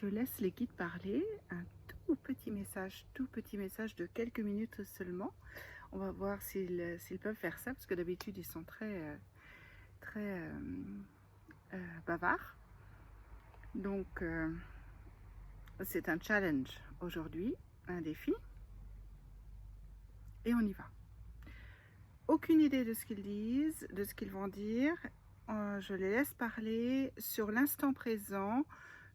je laisse les guides parler, un tout petit message de quelques minutes seulement. On va voir s'ils peuvent faire ça, parce que d'habitude ils sont très bavards. Donc c'est un challenge aujourd'hui, un défi, et on y va. Aucune idée de ce qu'ils disent, de ce qu'ils vont dire. Je les laisse parler sur l'instant présent,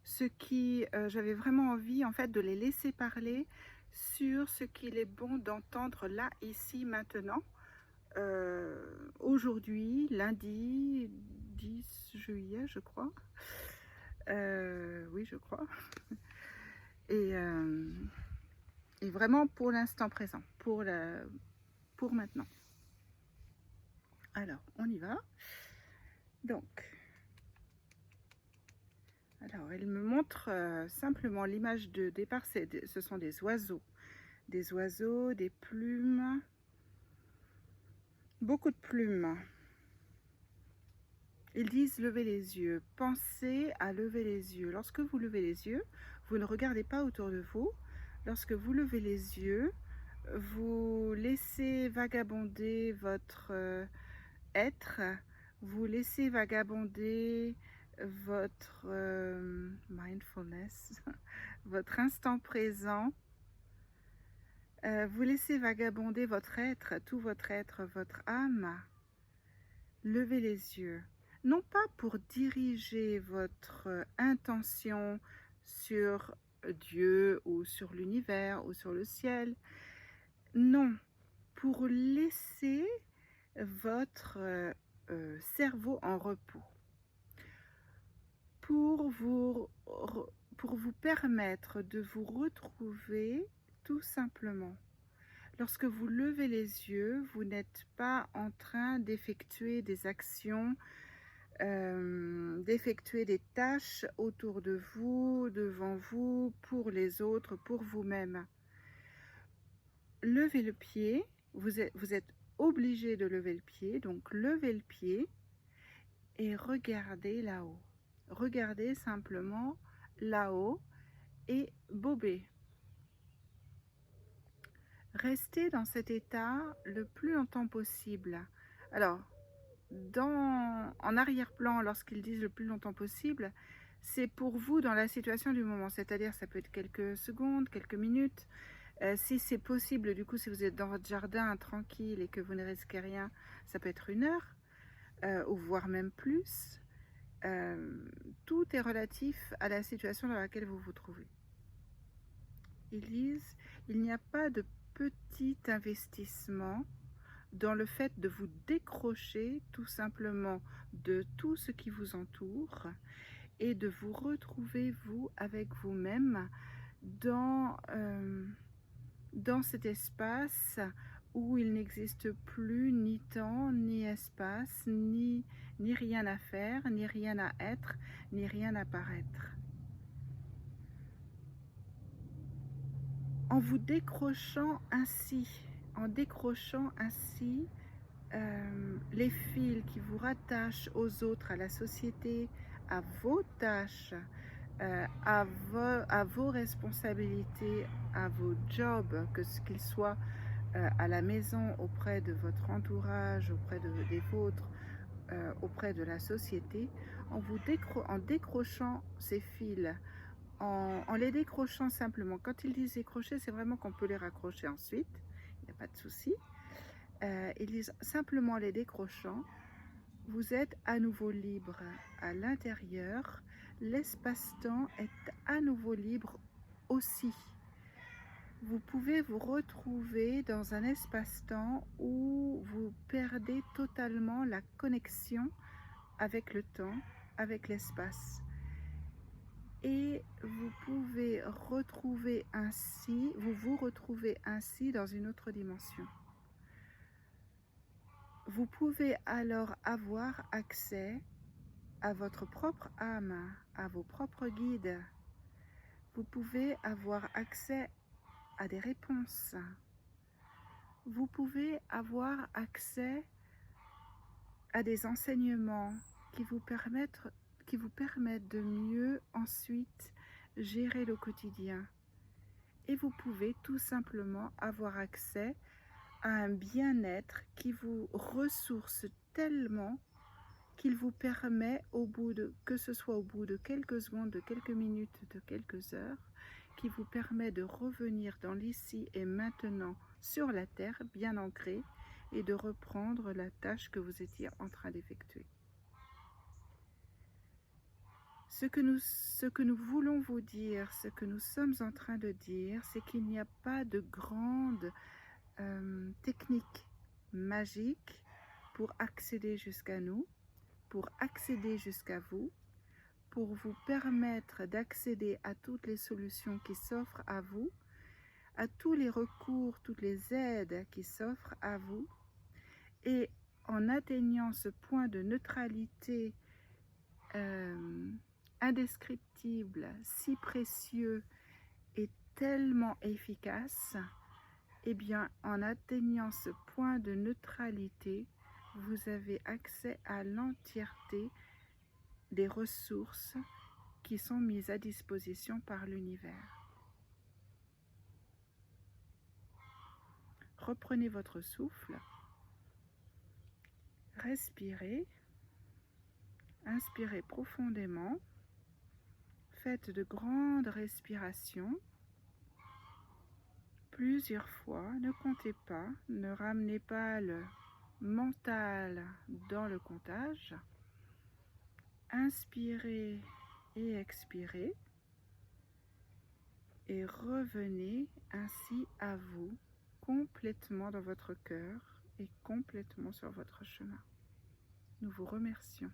ce qui j'avais vraiment envie en fait de les laisser parler sur ce qu'il est bon d'entendre là, ici, maintenant, aujourd'hui, lundi 10 juillet, je crois. Oui, je crois. Et, euh, et vraiment pour l'instant présent, pour maintenant. Alors, on y va. Donc, alors, elle me montre simplement l'image de départ, ce sont des oiseaux, des plumes, beaucoup de plumes. Ils disent lever les yeux, pensez à lever les yeux. Lorsque vous levez les yeux, vous ne regardez pas autour de vous. Lorsque vous levez les yeux, vous laissez vagabonder votre être, vous laissez vagabonder votre mindfulness, votre instant présent, vous laissez vagabonder votre être, tout votre être, votre âme. Levez les yeux, non pas pour diriger votre intention sur Dieu ou sur l'univers ou sur le ciel, non, pour laisser votre cerveau en repos, pour vous permettre de vous retrouver tout simplement. Lorsque vous levez les yeux, vous n'êtes pas en train d'effectuer des actions, d'effectuer des tâches autour de vous, devant vous, pour les autres, pour vous-même. Levez le pied, vous êtes obligé de lever le pied, donc levez le pied et regardez là-haut. Regardez simplement là-haut et bobez. Restez dans cet état le plus longtemps possible. Alors, en arrière-plan, lorsqu'ils disent le plus longtemps possible, c'est pour vous dans la situation du moment. C'est-à-dire, ça peut être quelques secondes, quelques minutes. Si c'est possible, du coup, si vous êtes dans votre jardin tranquille et que vous ne risquez rien, ça peut être 1 heure, ou voire même plus. Tout est relatif à la situation dans laquelle vous vous trouvez. Ils disent, il n'y a pas de petit investissement dans le fait de vous décrocher tout simplement de tout ce qui vous entoure et de vous retrouver vous avec vous-même dans cet espace où il n'existe plus ni temps, ni espace, ni rien à faire, ni rien à être, ni rien à paraître. En vous décrochant ainsi, les fils qui vous rattachent aux autres, à la société, à vos tâches, à vos responsabilités, à vos jobs, que ce qu'ils soient à la maison, auprès de votre entourage, auprès des vôtres, auprès de la société, en décrochant ces fils, en les décrochant simplement. Quand ils disent décrocher, c'est vraiment qu'on peut les raccrocher ensuite, il n'y a pas de souci. Ils disent simplement les décrochant, vous êtes à nouveau libre à l'intérieur, l'espace-temps est à nouveau libre aussi. Vous pouvez vous retrouver dans un espace-temps où vous perdez totalement la connexion avec le temps, avec l'espace. Et vous pouvez vous retrouver ainsi dans une autre dimension. Vous pouvez alors avoir accès à votre propre âme, à vos propres guides. Vous pouvez avoir accès à des réponses. Vous pouvez avoir accès à des enseignements qui vous permettent de mieux ensuite gérer le quotidien. Et vous pouvez tout simplement avoir accès à un bien-être qui vous ressource tellement qu'il vous permet, que ce soit au bout de quelques secondes, de quelques minutes, de quelques heures, qui vous permet de revenir dans l'ici et maintenant sur la terre, bien ancré, et de reprendre la tâche que vous étiez en train d'effectuer. Ce que nous voulons vous dire, ce que nous sommes en train de dire, c'est qu'il n'y a pas de grande technique magique pour accéder jusqu'à nous, pour accéder jusqu'à vous, pour vous permettre d'accéder à toutes les solutions qui s'offrent à vous, à tous les recours, toutes les aides qui s'offrent à vous. Et en atteignant ce point de neutralité indescriptible, si précieux et tellement efficace, eh bien, en atteignant ce point de neutralité, vous avez accès à l'entièreté des ressources qui sont mises à disposition par l'univers. Reprenez votre souffle, respirez, inspirez profondément, faites de grandes respirations, plusieurs fois, ne comptez pas, ne ramenez pas le mental dans le comptage. Inspirez et expirez et revenez ainsi à vous, complètement dans votre cœur et complètement sur votre chemin. Nous vous remercions.